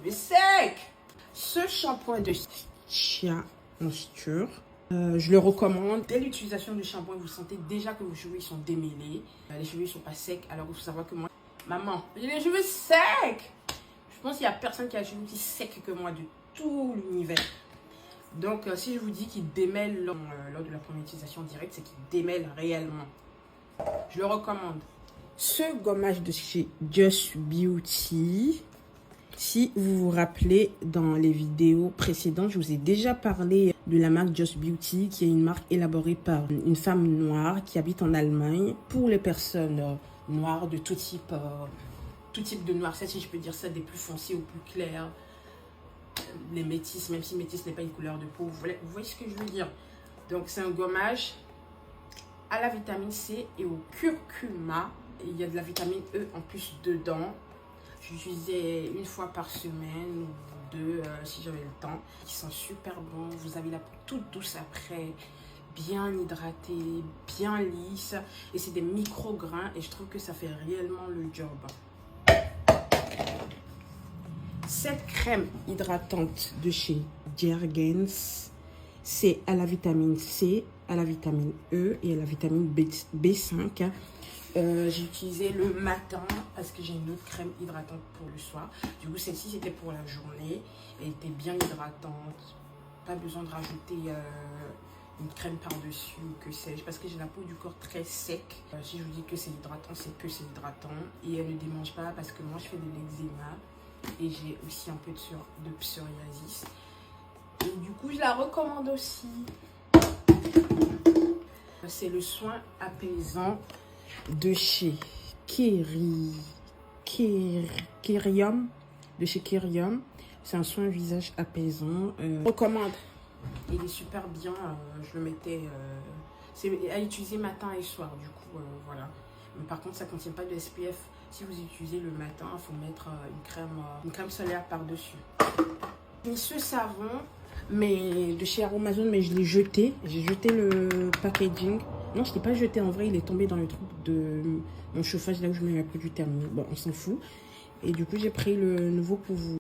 cheveux secs. Ce shampoing de Shea Moisture, je le recommande. Dès l'utilisation du shampoing, vous sentez déjà que vos cheveux ils sont démêlés. Les cheveux ne sont pas secs. Alors il faut savoir que moi, maman, j'ai les cheveux secs. Je pense qu'il n'y a personne qui a les cheveux aussi secs que moi de tout l'univers. Donc si je vous dis qu'il démêle lors de la première utilisation directe, c'est qu'il démêle réellement. Je le recommande. Ce gommage de chez Just Beauty, si vous vous rappelez, dans les vidéos précédentes, je vous ai déjà parlé de la marque Just Beauty, qui est une marque élaborée par une femme noire qui habite en Allemagne pour les personnes noires de tout type de noirceur, si je peux dire ça, des plus foncés aux plus clairs, les métis, même si métis n'est pas une couleur de peau, vous voyez ce que je veux dire. Donc c'est un gommage à la vitamine C et au curcuma. Il y a de la vitamine E en plus dedans. J'utilisais une fois par semaine ou deux si j'avais le temps. Ils sont super bons. Vous avez la peau toute douce après, bien hydratée, bien lisse. Et c'est des micro-grains et je trouve que ça fait réellement le job. Cette crème hydratante de chez Jergens, c'est à la vitamine C, à la vitamine E et à la vitamine B5. J'ai utilisé le matin parce que j'ai une autre crème hydratante pour le soir. Du coup, celle-ci, c'était pour la journée. Elle était bien hydratante. Pas besoin de rajouter une crème par-dessus ou que sais-je. Parce que j'ai la peau du corps très sec. Si je vous dis que c'est hydratant, c'est que c'est hydratant. Et elle ne démange pas parce que moi, je fais de l'eczéma. Et j'ai aussi un peu de psoriasis. Et du coup, je la recommande aussi. C'est le soin apaisant de chez Kerium. De chez Kerium. C'est un soin visage apaisant. Je recommande. Il est super bien. Je le mettais... c'est à utiliser matin et soir. Du coup, voilà. Mais par contre, ça ne contient pas de SPF. Si vous utilisez le matin, il faut mettre une crème solaire par-dessus. Ce savon, mais de chez Aromazone, mais je l'ai jeté. J'ai jeté le packaging. Non, je ne l'ai pas jeté en vrai, il est tombé dans le trou de mon chauffage, là où je mets la peau du thermique. Bon, on s'en fout. Et du coup, j'ai pris le nouveau pour vous.